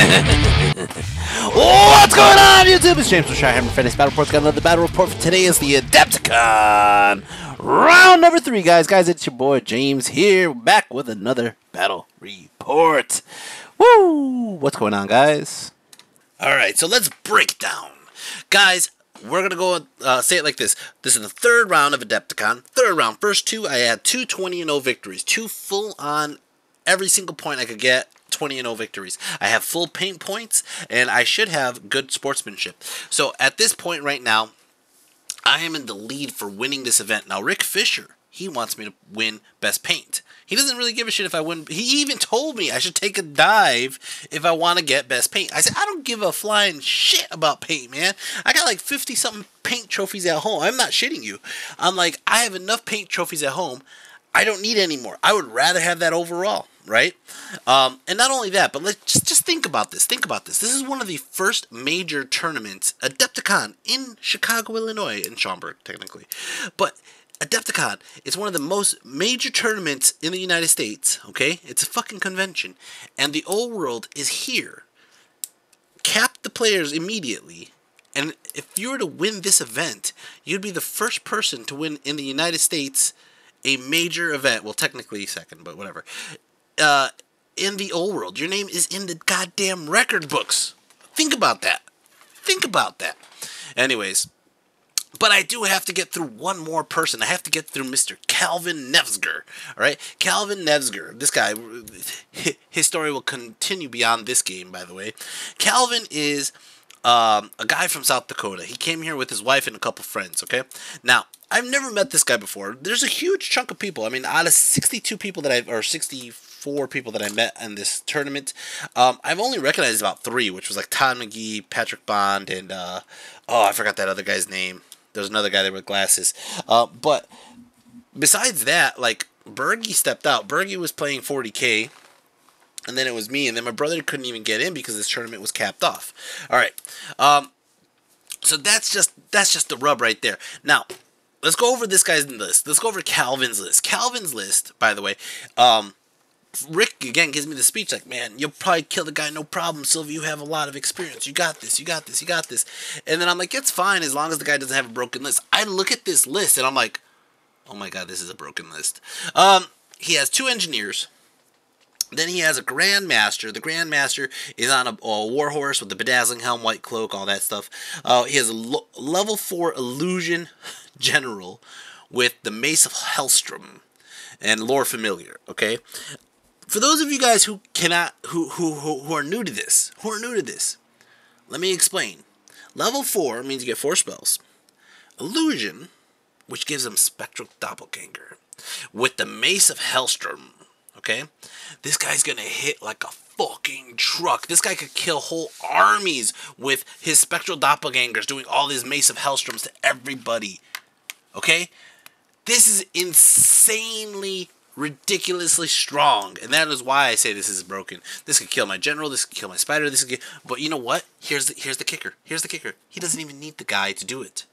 What's going on, YouTube? It's James from Shirehammer Fantasy Battle Report. Got another battle report for today. Is the Adepticon round number 3, guys. It's your boy James here, back with another battle report. Woo! What's going on, guys? All right, so let's break down, guys. We're gonna go say it like this. This is the third round of Adepticon. Third round, first two, I had 2 20-0 victories, 2 full on every single point I could get. 20-0 victories. I have full paint points, and I should have good sportsmanship. So at this point right now, I am in the lead for winning this event. Now, Rick Fisher, he wants me to win best paint. He doesn't really give a shit if I win. He even told me I should take a dive if I want to get best paint. I said, I don't give a flying shit about paint, man. I got like 50-something paint trophies at home. I'm not shitting you. I'm like, I have enough paint trophies at home. I don't need any more. I would rather have that overall, right? And not only that, but let's just think about this. Think about this. This is one of the first major tournaments, Adepticon, in Chicago, Illinois, in Schaumburg, technically. But Adepticon is one of the most major tournaments in the United States, okay? It's a fucking convention. And the old world is here. Cap the players immediately. And if you were to win this event, you'd be the first person to win in the United States a major event. Well, technically second, but whatever. In the old world, your name is in the goddamn record books. Think about that. Think about that. Anyways, but I do have to get through one more person. I have to get through Mr. Calvin Nevsger. All right, Calvin Nevsger. This guy, his story will continue beyond this game, by the way. Calvin is a guy from South Dakota. He came here with his wife and a couple friends, okay? Now, I've never met this guy before. There's a huge chunk of people. I mean, out of 62 people that or 64 people that I met in this tournament, I've only recognized about 3, which was like Todd McGee, Patrick Bond, and, oh, I forgot that other guy's name. There's another guy there with glasses. But besides that, like, Bergie stepped out. Bergie was playing 40K. And then it was me, and then my brother couldn't even get in because this tournament was capped off. All right, so that's just the rub right there. Now, let's go over this guy's list. Let's go over Calvin's list. Calvin's list, by the way, Rick again gives me the speech like, "Man, you'll probably kill the guy, no problem, Sylvia. You have a lot of experience. You got this. You got this. You got this." And then I'm like, "It's fine as long as the guy doesn't have a broken list." I look at this list and I'm like, "Oh my God, this is a broken list." He has 2 engineers. Then he has a Grandmaster. The Grandmaster is on a warhorse with the bedazzling helm, white cloak, all that stuff. He has a level 4 Illusion General with the Mace of Hellstrom and Lore Familiar. Okay, for those of you guys who cannot, who are new to this, let me explain. Level 4 means you get 4 spells. Illusion, which gives him Spectral Doppelganger, with the Mace of Hellstrom. Okay, this guy's gonna hit like a fucking truck. This guy could kill whole armies with his Spectral Doppelgangers doing all these Mace of Hellstroms to everybody. Okay, this is insanely, ridiculously strong, and that is why I say this is broken. This could kill my general. This could kill my spider. This could. But you know what? Here's the kicker. Here's the kicker. He doesn't even need the guy to do it,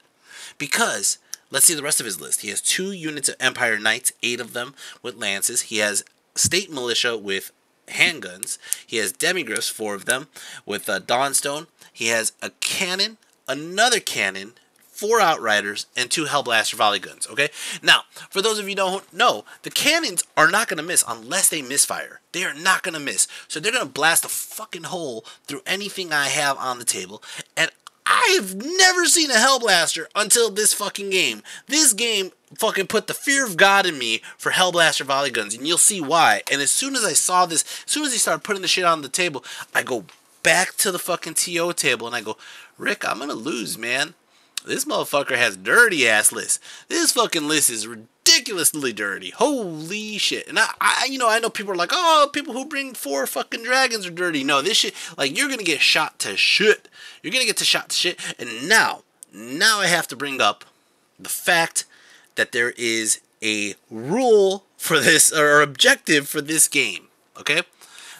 because let's see the rest of his list. He has 2 units of Empire Knights, 8 of them with lances. He has State Militia with handguns. He has Demigriffs, 4 of them, with Dawnstone. He has a cannon, another cannon, 4 Outriders, and 2 Hellblaster volley guns, okay? Now, for those of you who don't know, the cannons are not going to miss unless they misfire. They are not going to miss. So they're going to blast a fucking hole through anything I have on the table, and I've never seen a Hellblaster until this fucking game. This game fucking put the fear of God in me for Hellblaster volley guns, and you'll see why. And as soon as I saw this, as soon as he started putting the shit on the table, I go back to the fucking TO table and I go, Rick, I'm gonna lose, man. This motherfucker has dirty ass list. This fucking list is ridiculously dirty. Holy shit. And I know people are like, oh, people who bring 4 fucking dragons are dirty. No, this shit, like, you're gonna get shot to shit. You're gonna get shot to shit. And now I have to bring up the fact that there is a rule for this, or objective for this game, okay?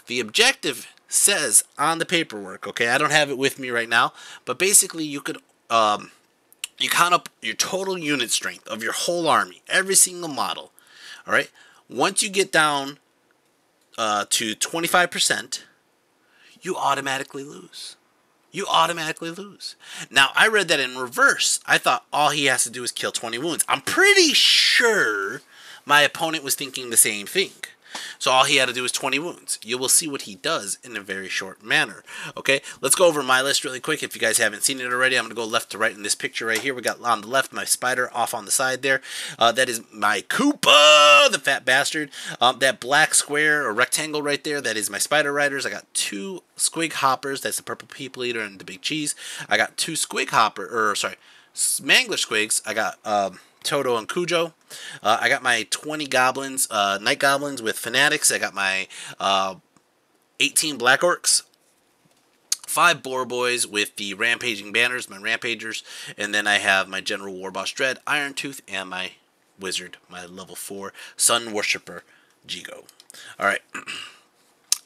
The objective says on the paperwork, okay? I don't have it with me right now, but basically you could, you count up your total unit strength of your whole army, every single model, all right? Once you get down to 25%, you automatically lose. You automatically lose. Now, I read that in reverse. I thought all he has to do is kill 20 wounds. I'm pretty sure my opponent was thinking the same thing. So all he had to do is 20 wounds. You will see what he does in a very short manner. Okay, let's go over my list really quick. If you guys haven't seen it already, I'm going to go left to right in this picture right here. We got on the left my spider, off on the side there. That is my Koopa, the fat bastard. That black square or rectangle right there, that is my spider riders. I got 2 squig hoppers. That's the purple people eater and the big cheese. I got 2 squig hopper, or sorry, mangler squigs. I got Toto and Cujo. I got my 20 goblins, night goblins with fanatics. I got my 18 black orcs, 5 boar boys with the rampaging banners, my rampagers, and then I have my general warboss dread, Iron Tooth, and my wizard, my level 4 sun worshipper, Jigo. All right.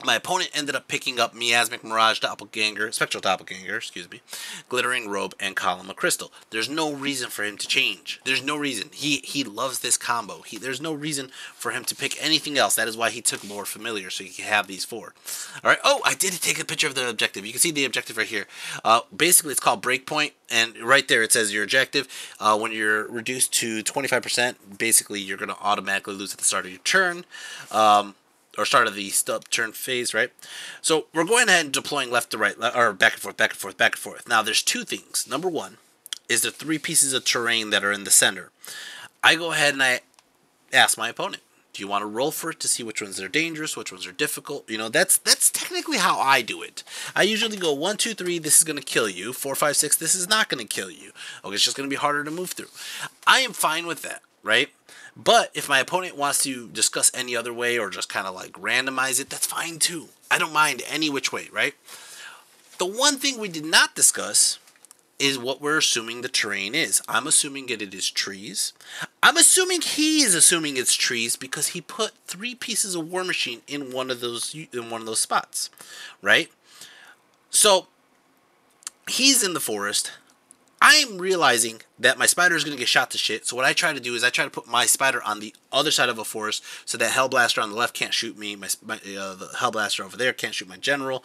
My opponent ended up picking up Miasmic Mirage Doppelganger, Spectral Doppelganger, excuse me, Glittering Robe, and Column of Crystal. There's no reason for him to change. There's no reason. He loves this combo. There's no reason for him to pick anything else. That is why he took Lore Familiar, so he can have these 4. All right. Oh, I did take a picture of the objective. You can see the objective right here. Basically, it's called Breakpoint, and right there it says your objective. When you're reduced to 25%, basically you're going to automatically lose at the start of your turn. Or start of the turn phase, right? So we're going ahead and deploying left to right, or back and forth, back and forth, back and forth. Now there's 2 things. Number 1 is the 3 pieces of terrain that are in the center. I go ahead and I ask my opponent, do you want to roll for it to see which ones are dangerous, which ones are difficult? You know, that's technically how I do it. I usually go 1, 2, 3, this is going to kill you. 4, 5, 6, this is not going to kill you. Okay, it's just going to be harder to move through. I am fine with that, right? But if my opponent wants to discuss any other way or just kind of like randomize it, that's fine too. I don't mind any which way, right? The one thing we did not discuss is what we're assuming the terrain is. I'm assuming it is trees. I'm assuming he is assuming it's trees because he put 3 pieces of War Machine in one of those spots, right? So he's in the forest. I'm realizing that my spider is going to get shot to shit, so what I try to do is I try to put my spider on the other side of a forest so that Hellblaster on the left can't shoot me, the Hellblaster over there can't shoot my general,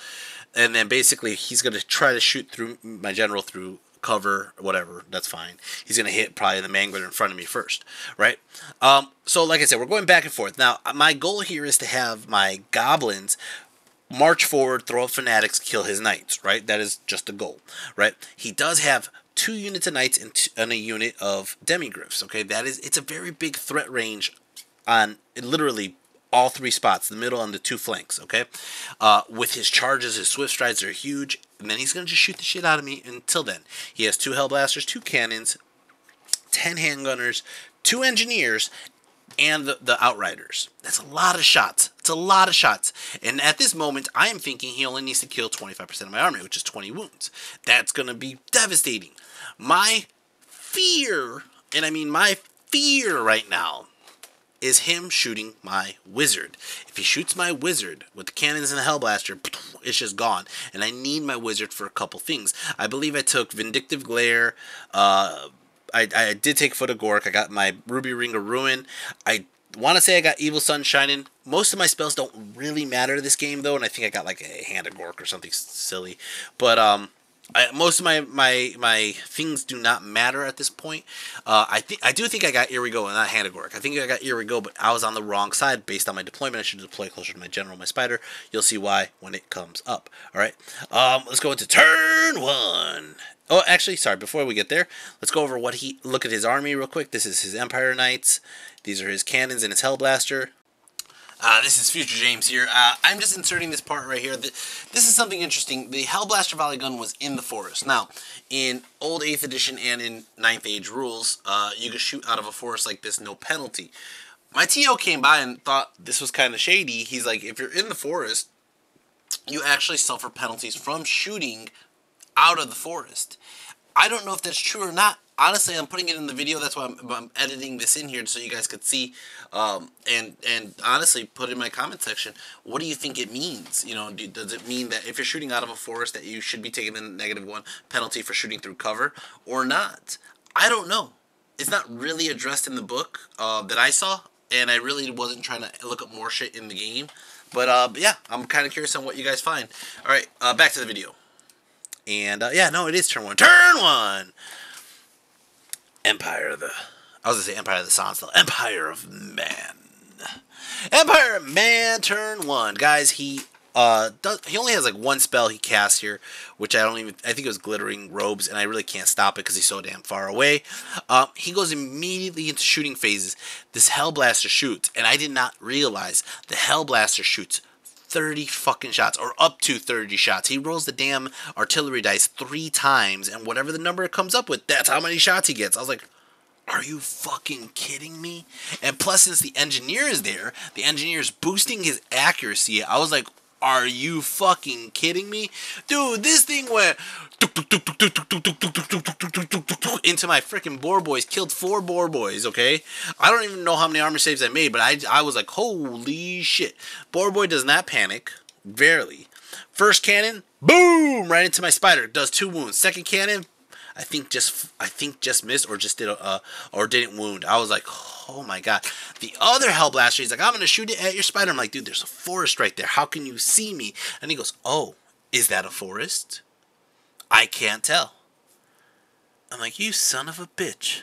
and then basically he's going to try to shoot through my general through cover, whatever, that's fine. He's going to hit probably the mangler in front of me first, right? So like I said, we're going back and forth. Now, my goal here is to have my goblins march forward, throw up fanatics, kill his knights, right? That is just a goal, right? He does have 2 units of knights and a unit of demigryphs. Okay, it's a very big threat range on literally all 3 spots, the middle and the 2 flanks. Okay, with his charges, his swift strides are huge, and then he's gonna just shoot the shit out of me. Until then, he has 2 hellblasters, 2 cannons, 10 handgunners, 2 engineers, and the outriders. That's a lot of shots. It's a lot of shots. And at this moment, I am thinking he only needs to kill 25% of my army, which is 20 wounds. That's going to be devastating. My fear, and I mean my fear right now, is him shooting my wizard. If he shoots my wizard with the cannons and the hellblaster, it's just gone. And I need my wizard for a couple things. I believe I took Vindictive Glare, I did take Foot of Gork. I got my Ruby Ring of Ruin. I want to say I got Evil Sun Shining. Most of my spells don't really matter to this game, though, and I think I got like a Hand of Gork or something silly. But most of my things do not matter at this point. I do think I got Irigo and not Hand of Gork. I think I got Irigo, but I was on the wrong side based on my deployment. I should deploy closer to my general, my spider. You'll see why when it comes up. All right. Let's go into turn 1. Oh, actually, sorry, before we get there, let's go over look at his army real quick. This is his Empire Knights. These are his cannons and his Hellblaster. This is Future James here. I'm just inserting this part right here. This is something interesting. The Hellblaster Volley Gun was in the forest. Now, in old 8th edition and in 9th Age rules, you can shoot out of a forest like this, no penalty. My TO came by and thought this was kind of shady. He's like, if you're in the forest, you actually suffer penalties from shooting out of the forest. I don't know if that's true or not. Honestly, I'm putting it in the video. That's why I'm editing this in here so you guys could see. And honestly, put in my comment section, what do you think it means? You know, does it mean that if you're shooting out of a forest that you should be taking a -1 penalty for shooting through cover or not? I don't know. It's not really addressed in the book that I saw. and I really wasn't trying to look up more shit in the game. But yeah, I'm kind of curious on what you guys find. All right, back to the video. And yeah, no, it is turn 1. Turn 1. Empire of the. I was gonna say Empire of the Sans, though. Empire of Man. Empire of Man, turn 1, guys. He only has like one spell he casts here, which I think it was Glittering Robes, and I really can't stop it because he's so damn far away. He goes immediately into shooting phases. This Hellblaster shoots, and I did not realize the Hellblaster shoots 30 fucking shots, or up to 30 shots. He rolls the damn artillery dice 3 times, and whatever the number it comes up with, that's how many shots he gets. I was like, are you fucking kidding me? And plus, since the engineer is there, the engineer is boosting his accuracy. I was like, are you fucking kidding me? Dude, this thing went into my freaking boar boys, killed 4 boar boys, okay? I don't even know how many armor saves I made, but I was like, holy shit. Boar boy does not panic, barely. First cannon, boom, right into my spider, does 2 wounds. Second cannon, I think just missed, or just did or didn't wound. I was like, oh my god. The other Hellblaster, he's like, I'm gonna shoot it at your spider. I'm like, dude, there's a forest right there. How can you see me? And he goes, oh, is that a forest? I can't tell. I'm like, you son of a bitch.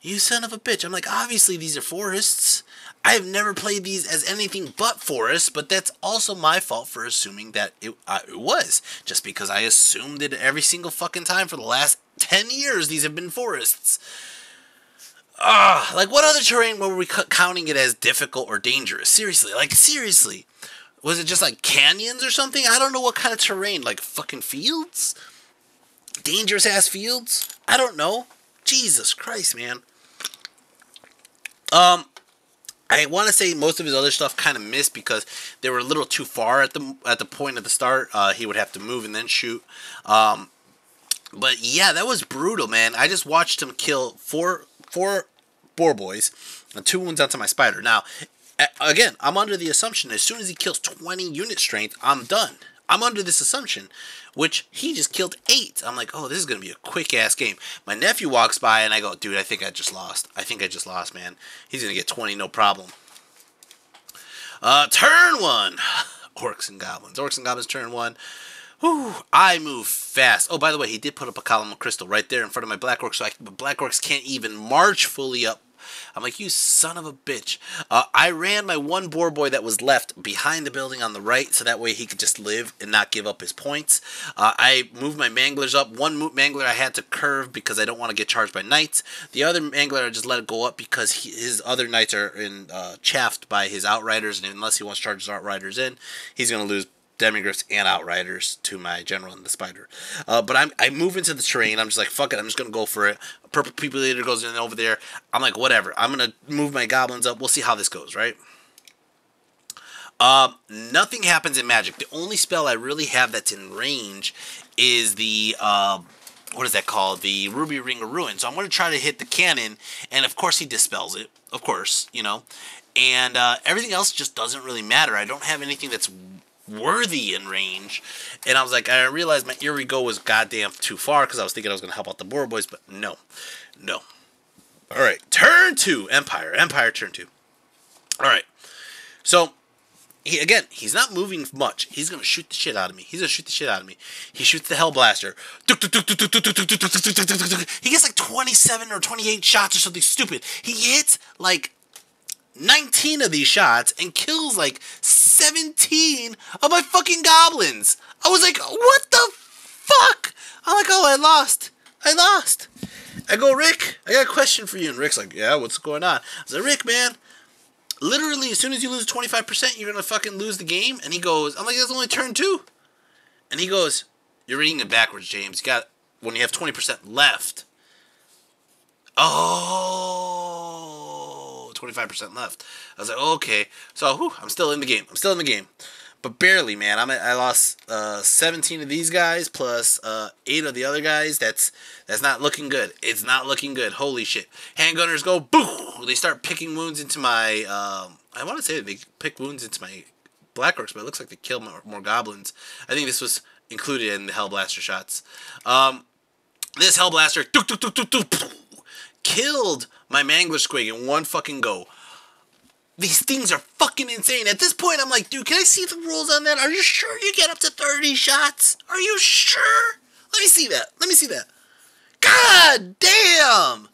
You son of a bitch. I'm like, obviously these are forests. I've never played these as anything but forests, but that's also my fault for assuming that it was. Just because I assumed it every single fucking time for the last 10 years these have been forests. Like what other terrain were we counting it as difficult or dangerous? Seriously, like seriously. Was it just like canyons or something? I don't know what kind of terrain, like fucking fields? Dangerous ass fields? I don't know. Jesus Christ, man. I want to say most of his other stuff kind of missed because they were a little too far at the point of the start. He would have to move and then shoot. But yeah, that was brutal, man. I just watched him kill four boar boys and 2 wounds onto my spider. Now, again, I'm under the assumption as soon as he kills 20 unit strength, I'm done. I'm under this assumption, which he just killed 8. I'm like, oh, this is going to be a quick-ass game. My nephew walks by, and I go, dude, I think I just lost. I think I just lost, man. He's going to get 20, no problem. Turn 1. Orcs and Goblins. Orcs and Goblins, turn 1. Whew, I move fast. Oh, by the way, he did put up a column of crystal right there in front of my Black Orcs, so Black Orcs can't even march fully up. I'm like, you son of a bitch. I ran my 1 boar boy that was left behind the building on the right, so that way he could just live and not give up his points. I moved my manglers up. 1 mangler I had to curve because I don't want to get charged by knights. The other mangler I just let it go up because his other knights are chaffed by his outriders, and unless he wants to charge his outriders in, he's going to lose Demigriffs and Outriders to my General and the Spider. But I move into the terrain. I'm just like, fuck it. I'm just going to go for it. A Purple People Leader goes in over there. I'm like, whatever. I'm going to move my Goblins up. We'll see how this goes, right? Nothing happens in Magic. The only spell I really have that's in range is the, what is that called? The Ruby Ring of Ruin. So I'm going to try to hit the cannon. And, of course, he dispels it. Of course, you know. And everything else just doesn't really matter. I don't have anything that's worthy in range, and I was like, I realized my Eerie Go was goddamn too far because I was thinking I was going to help out the boar boys, but no. Alright, turn 2, Empire turn 2. Alright, so he's not moving much. He's going to shoot the shit out of me. He shoots the Hellblaster. He gets like 27 or 28 shots or something stupid. He hits like 19 of these shots and kills like 17 of my fucking goblins. I was like, what the fuck? I'm like, oh, I lost. I go, Rick, I got a question for you. And Rick's like, yeah, what's going on? I was like, Rick, man, literally as soon as you lose 25%, you're going to fucking lose the game. And he goes, I'm like, that's only turn 2. And he goes, you're reading it backwards, James. You got, when you have 20% left. Oh, 25% left. I was like, okay. So, whew, I'm still in the game. But barely, man. I lost 17 of these guys plus 8 of the other guys. That's not looking good. It's not looking good. Holy shit. Handgunners go, boo! They start picking wounds into my, I want to say they pick wounds into my Black Orcs, but it looks like they kill more goblins. I think this was included in the Hellblaster shots. This Hellblaster, killed my Mangler Squig in one fucking go. These things are fucking insane. At this point, I'm like, dude, can I see the rules on that? Are you sure you get up to 30 shots? Are you sure? Let me see that. Let me see that. God damn!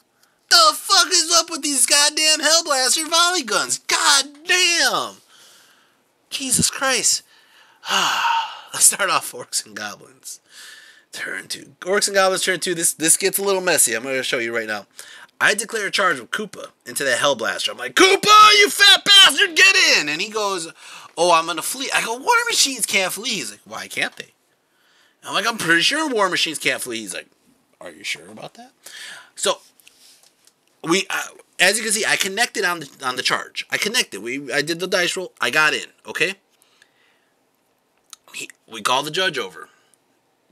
The fuck is up with these goddamn Hellblaster volley guns? God damn! Jesus Christ. Let's start off Orcs and Goblins. Turn 2. Orcs and Goblins turn 2. This gets a little messy. I'm going to show you right now. I declare a charge with Koopa into that Hellblaster. I'm like, Koopa, you fat bastard, get in! And he goes, oh, I'm going to flee. I go, War Machines can't flee. He's like, why can't they? I'm like, I'm pretty sure War Machines can't flee. He's like, are you sure about that? So, as you can see, I connected on the charge. I connected. I did the dice roll. I got in, okay? We call the judge over.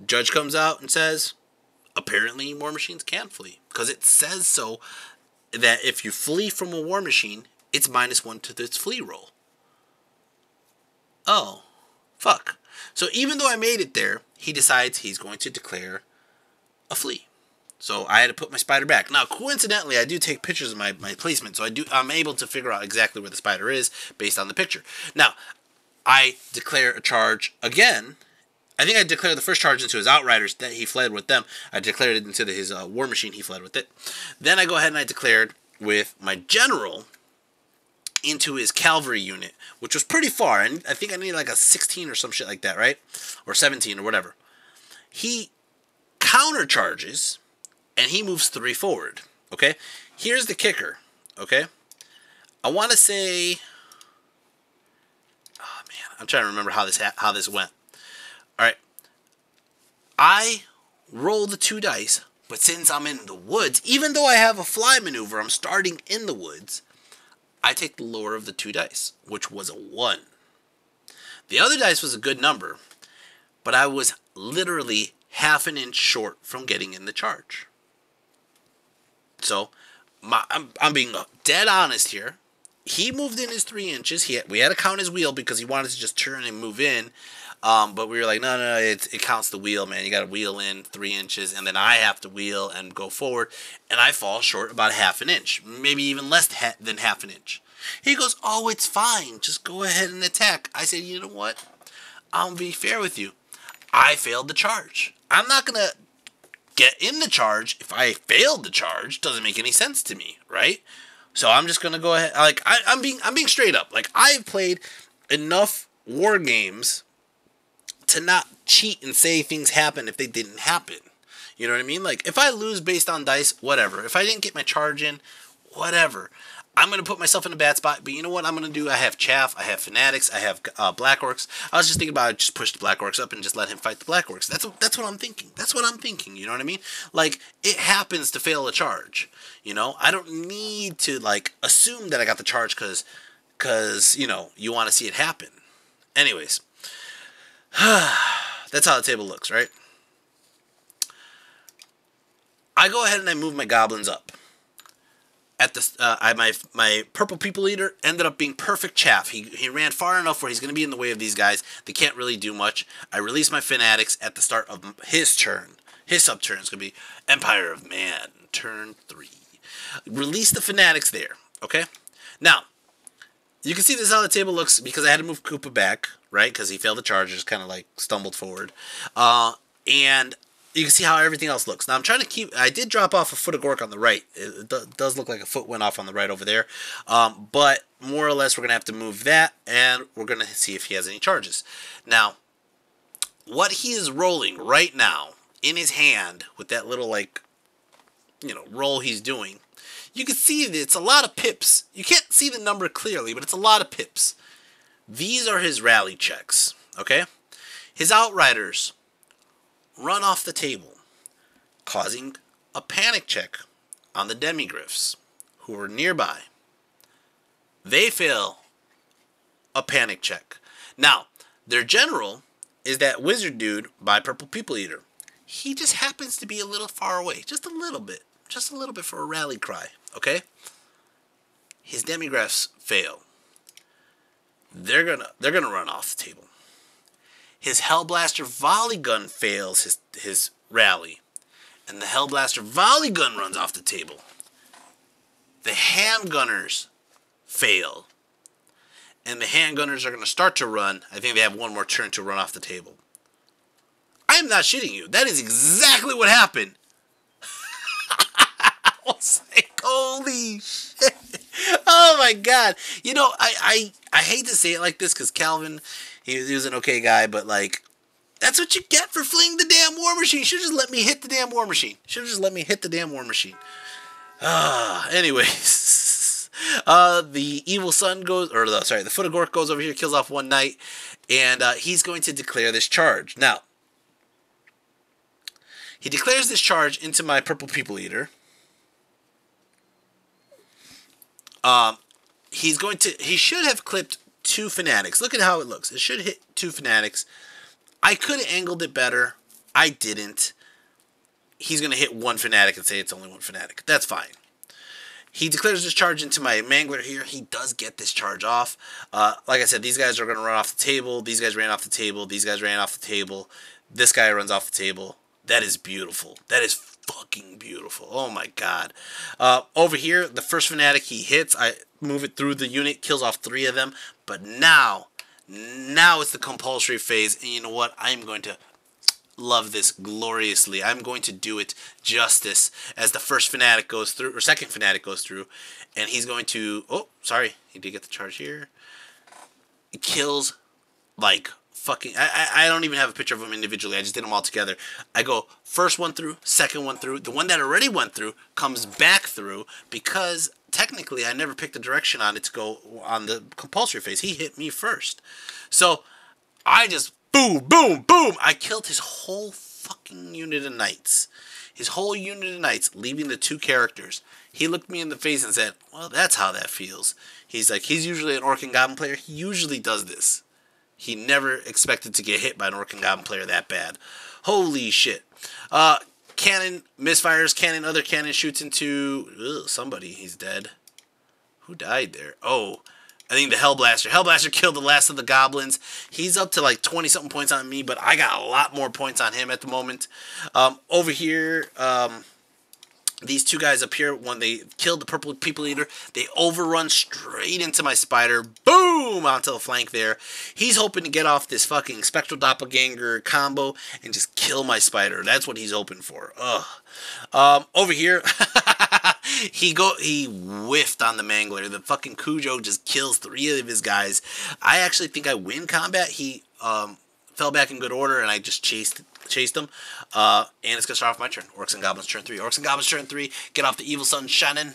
Judge comes out and says, apparently War Machines can flee. Because it says so that if you flee from a War Machine, it's -1 to its flee roll. Oh, fuck. So even though I made it there, he decides he's going to declare a flee. So I had to put my spider back. Now, coincidentally, I do take pictures of my placement, so I'm able to figure out exactly where the spider is based on the picture. Now, I declare a charge again. I think I declared the first charge into his Outriders, that he fled with them. I declared it into his War Machine, he fled with it. Then I go ahead and I declared with my General into his Cavalry unit, which was pretty far. And I think I needed like a 16 or some shit like that, right? Or 17 or whatever. He countercharges, and he moves 3 forward, okay? Here's the kicker, okay? I want to say... Oh, man, I'm trying to remember how this went. All right, I roll the 2 dice, but since I'm in the woods, even though I have a fly maneuver, I'm starting in the woods, I take the lower of the 2 dice, which was a 1. The other dice was a good number, but I was literally half an inch short from getting in the charge. So, I'm being dead honest here. He moved in his 3 inches. We had to count his wheel because he wanted to just turn and move in. But we were like, no, it counts the wheel, man. You got to wheel in 3 inches, and then I have to wheel and go forward, and I fall short about ½ an inch, maybe even less than ½ an inch. He goes, oh, it's fine. Just go ahead and attack. I said, you know what? I'll be fair with you. I failed the charge. I'm not going to get in the charge if I failed the charge. Doesn't make any sense to me, right? So I'm just going to go ahead. Like, I'm being straight up. Like, I've played enough war games to not cheat and say things happen if they didn't happen. You know what I mean? Like, if I lose based on dice, whatever. If I didn't get my charge in, whatever. I'm going to put myself in a bad spot, but you know what I'm going to do? I have Chaff, I have Fanatics, I have Black Orcs. I was just thinking about just push the Black Orcs up and just let him fight the Black Orcs. That's what I'm thinking. That's what I'm thinking, you know what I mean? Like, it happens to fail a charge, you know? I don't need to, like, assume that I got the charge because you know, you want to see it happen. Anyways. That's how the table looks, right? I go ahead and I move my goblins up. At the my purple people eater ended up being perfect Chaff. He ran far enough where he's going to be in the way of these guys. They can't really do much. I release my Fanatics at the start of his turn. His sub-turn is going to be Empire of Man, turn 3. Release the Fanatics there, okay? Now, you can see this is how the table looks because I had to move Koopa back, right? Because he failed the charge, just kind of like stumbled forward. And you can see how everything else looks. Now I'm trying to keep, I did drop off a foot of Gork on the right. It does look like a foot went off on the right over there. But more or less we're going to have to move that and we're going to see if he has any charges. Now, what he is rolling right now in his hand with that little like, you know, roll he's doing, you can see that it's a lot of pips. You can't see the number clearly, but it's a lot of pips. These are his rally checks, okay? His Outriders run off the table, causing a panic check on the Demigryphs, who are nearby. They fail a panic check. Now, their general is that wizard dude by Purple People Eater. He just happens to be a little far away, just a little bit for a rally cry, okay? His Demigryphs fail. They're gonna run off the table. His Hellblaster volley gun fails his rally, and the Hellblaster volley gun runs off the table. The handgunners fail. and the handgunners are going to start to run. I think they have one more turn to run off the table. I'm not shitting you. That is exactly what happened. I was like, holy shit. Oh my god. You know, I hate to say it like this because Calvin, he was an okay guy, but like, that's what you get for fleeing the damn war machine. You should just let me hit the damn war machine. Anyways. The evil son goes, the Foot of Gork goes over here, kills off one knight, and he's going to declare this charge. Now, he declares this charge into my Purple People Eater. He should have clipped 2 fanatics. Look at how it looks. It should hit 2 fanatics. I could have angled it better. I didn't. He's going to hit 1 fanatic and say it's only 1 fanatic. That's fine. He declares this charge into my Mangler here. He does get this charge off. Like I said, these guys are going to run off the table. These guys ran off the table. These guys ran off the table. This guy runs off the table. That is beautiful. That is fucking beautiful. Oh my god. Over here, the first fanatic he hits, I move it through the unit, kills off 3 of them. But now it's the compulsory phase. And you know what? I'm going to love this gloriously. I'm going to do it justice as the first fanatic goes through, or second fanatic goes through. And he's going to, oh, sorry. He did get the charge here. It kills like fucking, I don't even have a picture of them individually. I just did them all together. I go first one through, second one through. The one that already went through comes back through because technically I never picked the direction on it to go on the compulsory phase. He hit me first. So I just boom, boom, boom. I killed his whole fucking unit of knights. His whole unit of knights, leaving the 2 characters. He looked me in the face and said, well, that's how that feels. He's like, he's usually an Orc and Goblin player. He usually does this. He never expected to get hit by an Orc and Goblin player that bad. Holy shit. Cannon misfires, other cannon shoots into somebody. He's dead. Who died there? Oh, I think the Hellblaster. Hellblaster killed the last of the goblins. He's up to like 20-something points on me, but I got a lot more points on him at the moment. Over here, these 2 guys up here, when they killed the Purple People Eater, they overrun straight into my Spider. Boom! Onto the flank there. He's hoping to get off this fucking Spectral Doppelganger combo and just kill my Spider. That's what he's hoping for. Ugh. Over here, he whiffed on the Mangler. The fucking Cujo just kills 3 of his guys. I actually think I win combat. He fell back in good order, and I just chased him. And it's going to start off my turn. Orcs and Goblins turn 3. Orcs and Goblins turn 3. Get off the Evil Sun Shannon.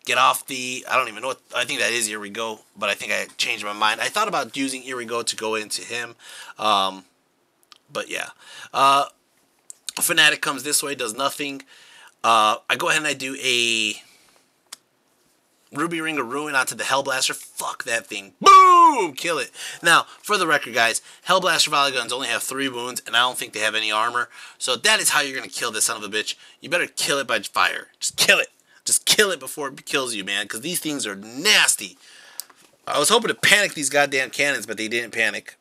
Get off the, I don't even know what, I think that is Here We Go, but I think I changed my mind. I thought about using Here We Go to go into him. But yeah. Fanatic comes this way, does nothing. I go ahead and I do a Ruby Ring of Ruin onto the Hellblaster. Fuck that thing. Boom! Kill it. Now, for the record, guys, Hellblaster volley guns only have 3 wounds, and I don't think they have any armor. So that is how you're going to kill this son of a bitch. You better kill it by fire. Just kill it. Just kill it before it kills you, man, because these things are nasty. I was hoping to panic these goddamn cannons, but they didn't panic.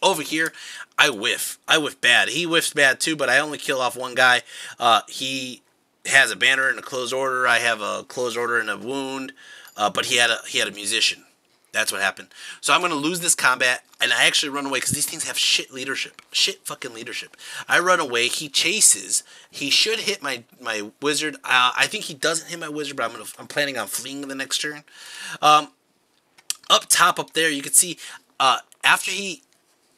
Over here, I whiff. I whiff bad. He whiffs bad too, but I only kill off 1 guy. He has a banner and a closed order. I have a closed order and a wound, but he had a musician. That's what happened. So I'm going to lose this combat, and I actually run away because these things have shit leadership. Shit fucking leadership. I run away. He chases. He should hit my wizard. I think he doesn't hit my wizard, but I'm planning on fleeing the next turn. Up top up there, you can see after he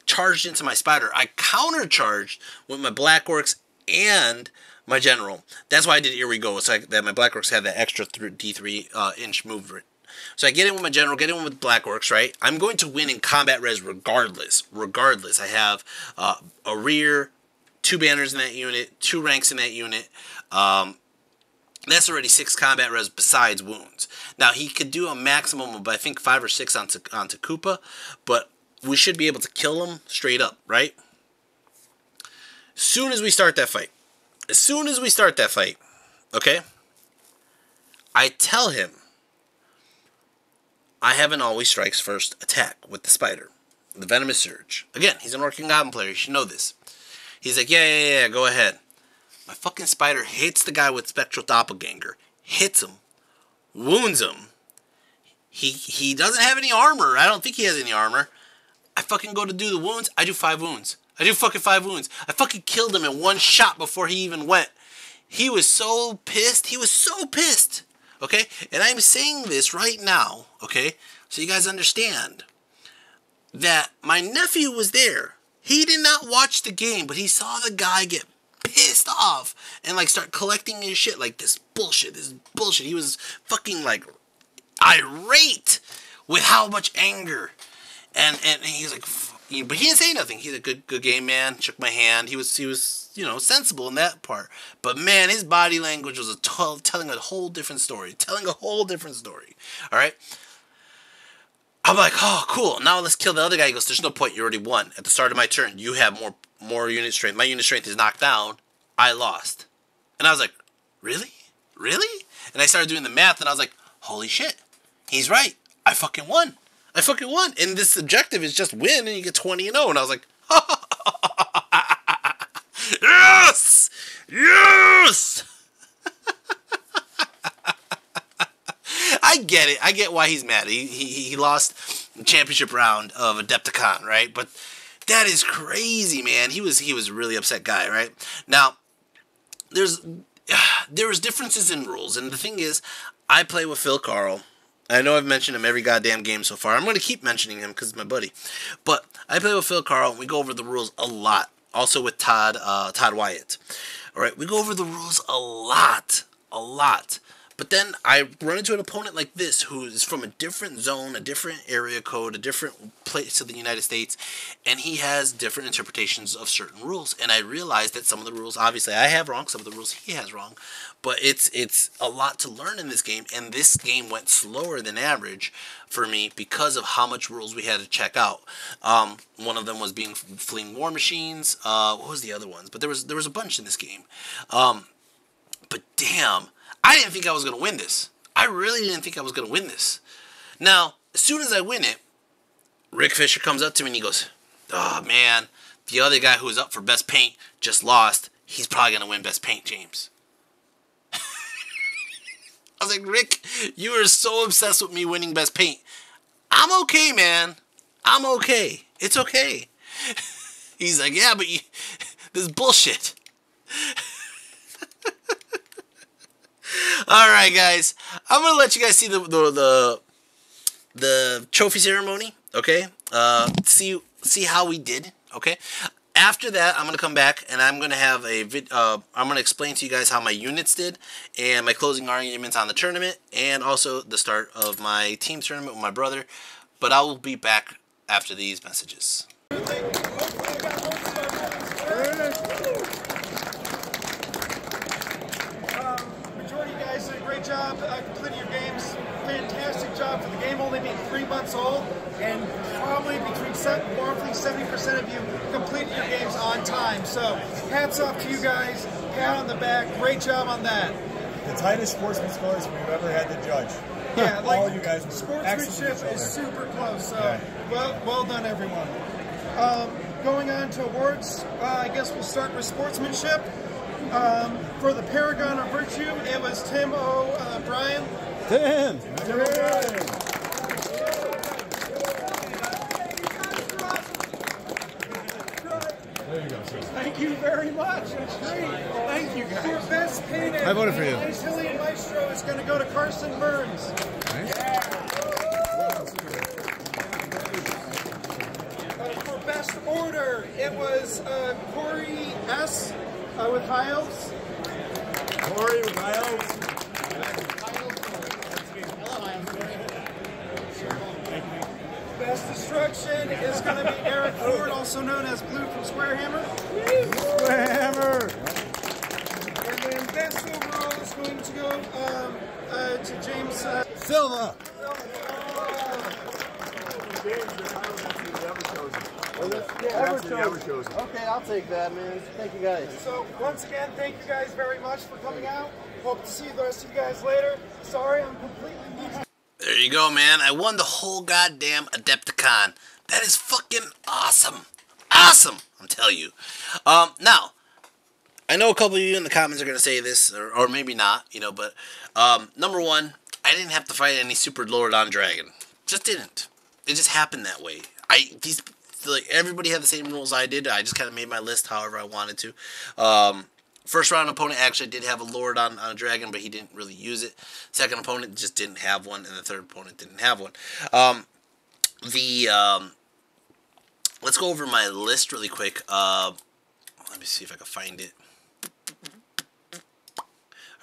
charged into my Spider, I countercharged with my Black Orcs and my General. That's why I did Here We Go, so that my Black Orcs had that extra D3 inch movement. So I get in with my General, get in with Black Orcs, right? I'm going to win in combat res regardless. Regardless. I have a rear, 2 banners in that unit, 2 ranks in that unit. That's already 6 combat res besides wounds. Now, he could do a maximum of, I think, 5 or 6 onto Koopa, but we should be able to kill him straight up, right? As soon as we start that fight, okay, I tell him I have an Always Strikes First attack with the Spider, the Venomous Surge. Again, he's an Orc and Goblin player. You should know this. He's like, yeah, go ahead. My fucking Spider hits the guy with Spectral Doppelganger, hits him, wounds him. He doesn't have any armor. I don't think he has any armor. I fucking go to do the wounds. I do 5 wounds. I do fucking 5 wounds. I fucking killed him in 1 shot before he even went. He was so pissed. He was so pissed. Okay? And I'm saying this right now, okay? So you guys understand that my nephew was there. He did not watch the game, but he saw the guy get pissed off and like start collecting his shit like this bullshit. He was fucking like irate with how much anger. And he's like, but he didn't say nothing. He's a good game, man. Shook my hand. He was you know, sensible in that part. But man, his body language was telling a whole different story. All right. I'm like, oh, cool. Now let's kill the other guy. He goes, there's no point. You already won. At the start of my turn, you have more unit strength. My unit strength is knocked down. I lost. And I was like, really? Really? And I started doing the math, and I was like, holy shit. He's right. I fucking won. And this objective is just win, and you get 20-0. And I was like, yes! Yes! I get it. I get why he's mad. He lost the championship round of Adepticon, right? But that is crazy, man. He was a really upset guy, right? Now, there was differences in rules, and the thing is, I play with Phil Carl. I know I've mentioned him every goddamn game so far. I'm going to keep mentioning him because he's my buddy. But I play with Phil Carl, and we go over the rules a lot. Also with Todd Wyatt. All right, we go over the rules a lot. But then I run into an opponent like this who is from a different zone, a different area code, a different place of the United States, and he has different interpretations of certain rules. And I realized that some of the rules, obviously, I have wrong, some of the rules he has wrong, but it's a lot to learn in this game, and this game went slower than average for me because of how much rules we had to check out. One of them was fleeing war machines. What was the other ones? But there was a bunch in this game. But damn, I didn't think I was going to win this. I really didn't think I was going to win this. Now, as soon as I win it, Rick Fisher comes up to me and he goes, oh, man, the other guy who was up for Best Paint just lost. He's probably going to win Best Paint, James. I was like, Rick, you are so obsessed with me winning Best Paint. I'm okay, man. I'm okay. It's okay. He's like, yeah, but this is bullshit. Alright, guys. I'm going to let you guys see the trophy ceremony, okay? See how we did, okay? After that, I'm going to come back and I'm going to have I'm going to explain to you guys how my units did and my closing arguments on the tournament and also the start of my team tournament with my brother. But I will be back after these messages. Job completing your games. Fantastic job for the game only being 3 months old, and probably between roughly 70% of you completed your games on time. So hats off to you guys. Pat on the back. Great job on that. The tightest sportsman scores we've ever had to judge. Yeah, like all you guys. Sportsmanship is super close. So well done, everyone. Going on to awards. I guess we'll start with sportsmanship. For the Paragon of Virtue, it was Tim O'Brien. Tim! There you go, sir. Thank you very much. That's great. Thank you, guys. For Best Painted, I voted for you. Brazilian Maestro is going to go to Carson Burns. Nice. For Best Order, it was Corey S. With High Oaks. Corey with High Oaks. Best Destruction is going to be Eric Ford, also known as Blue from Squarehammer. Squarehammer. And then Best Overall is going to go to James Silva. Ever chosen. Okay, I'll take that, man. Thank you, guys. So, once again, thank you guys very much for coming out. Hope to see the rest of you guys later. Sorry, I'm completely behind. There you go, man. I won the whole goddamn Adepticon. That is fucking awesome. Awesome, I'm telling you. Now, I know a couple of you in the comments are going to say this, or maybe not, you know, but number one, I didn't have to fight any Super Lordon Dragon. Just didn't. It just happened that way. Like everybody had the same rules I did. I just kind of made my list however I wanted to. First round opponent actually did have a Lord on a dragon, but he didn't really use it. Second opponent just didn't have one, and the third opponent didn't have one. Let's go over my list really quick. Let me see if I can find it.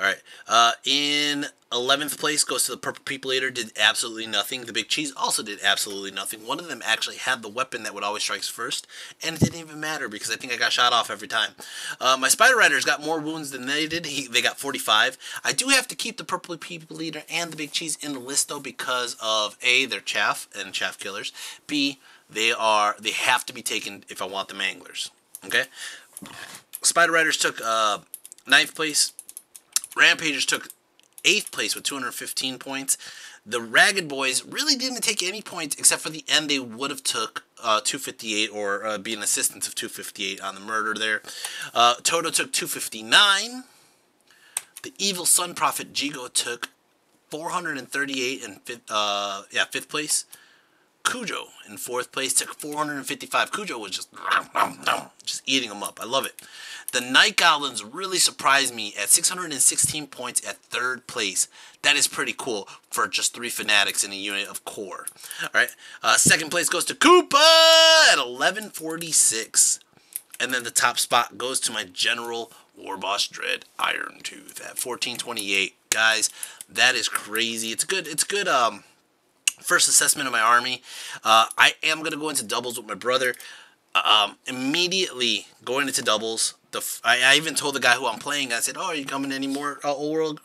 Alright, in 11th place goes to the Purple People Eater, did absolutely nothing. The Big Cheese also did absolutely nothing. One of them actually had the weapon that would always strike first, and it didn't even matter because I think I got shot off every time. My Spider Riders got more wounds than they did. They got 45. I do have to keep the Purple People Eater and the Big Cheese in the list, though, because of A, they're chaff and chaff killers. B, they have to be taken if I want the Manglers. Okay? Spider Riders took 9th place. Rampagers took 8th place with 215 points. The Ragged Boys really didn't take any points except for the end. They would have took 258 or be an assistance of 258 on the murder there. Toto took 259. The Evil Sun Prophet Jigo took 438 in 5th place. Cujo in 4th place took 455. Cujo was just eating them up. I love it. The Night Goblins really surprised me at 616 points at 3rd place. That is pretty cool for just 3 fanatics in a unit of core. All right. 2nd place goes to Koopa at 1146. And then the top spot goes to my General Warboss Dread Iron Tooth at 1428. Guys, that is crazy. It's good. First assessment of my army. I am going to go into doubles with my brother. Immediately going into doubles, I even told the guy who I'm playing, I said, oh, are you coming to any more old world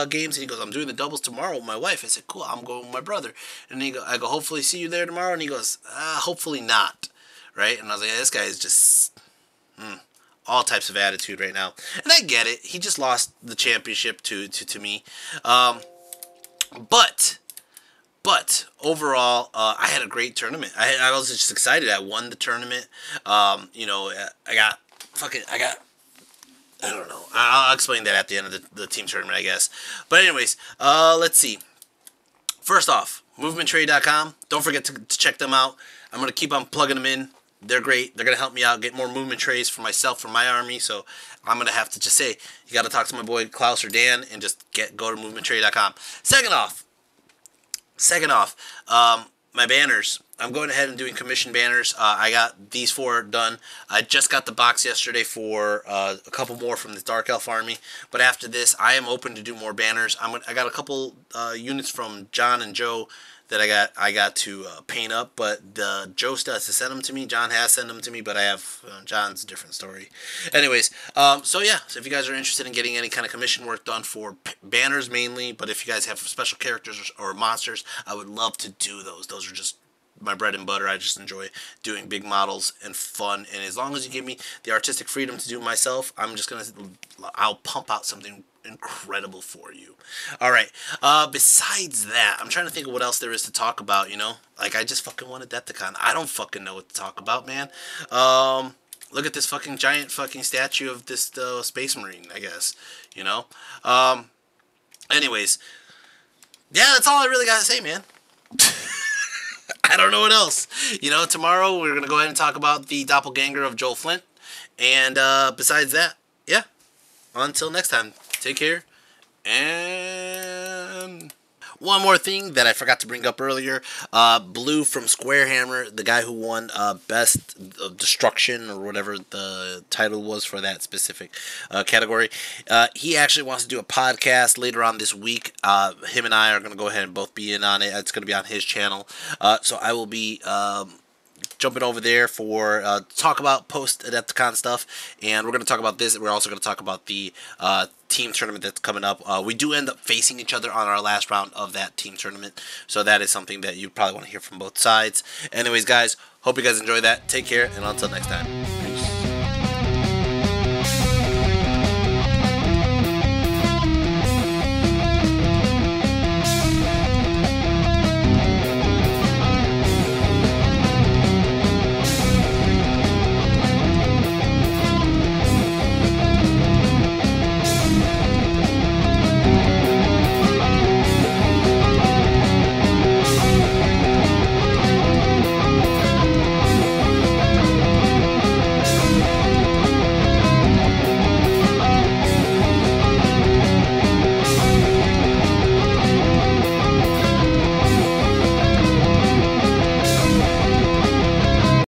games? And he goes, I'm doing the doubles tomorrow with my wife. I said, cool, I'm going with my brother. And I go, hopefully see you there tomorrow. And he goes, hopefully not. Right? And I was like, this guy is just all types of attitude right now. And I get it. He just lost the championship to me. But overall, I had a great tournament. I was just excited. I won the tournament. I don't know. I'll explain that at the end of the team tournament, I guess. But anyways, let's see. First off, movementtrade.com. Don't forget to check them out. I'm going to keep on plugging them in. They're great. They're going to help me out, get more movement trays for myself, for my army. So I'm going to have to just say, you got to talk to my boy Claes or Dan and just go to movementtrade.com. Second off, my banners. I'm going ahead and doing commission banners. I got these 4 done. I just got the box yesterday for a couple more from the Dark Elf army. But after this, I am open to do more banners. I got a couple units from John and Joe that I got to paint up. But Joe still has to send them to me. John has sent them to me, but I have John's different story. Anyways, so yeah. So if you guys are interested in getting any kind of commission work done for banners mainly, but if you guys have special characters or monsters, I would love to do those. Those are just my bread and butter. I just enjoy doing big models and fun. And as long as you give me the artistic freedom to do it myself, I'll pump out something incredible for you. All right. Besides that, I'm trying to think of what else there is to talk about. Like I just fucking won Adepticon. I don't fucking know what to talk about, man. Look at this fucking giant fucking statue of this Space Marine. I guess Anyways, yeah, that's all I really gotta say, man. I don't know what else. Tomorrow we're going to go ahead and talk about the doppelganger of Joel Flint. And besides that, yeah. Until next time, take care. And one more thing that I forgot to bring up earlier. Blue from Square Hammer, the guy who won Best Destruction or whatever the title was for that specific category. He actually wants to do a podcast later on this week. Him and I are going to go ahead and both be in on it. It's going to be on his channel. So I will be jumping over there for talk about post-Adepticon stuff. And we're going to talk about this. We're also going to talk about the team tournament that's coming up. We do end up facing each other on our last round of that team tournament. So that is something that you probably want to hear from both sides. Anyways, guys, hope you guys enjoy that. Take care, and until next time.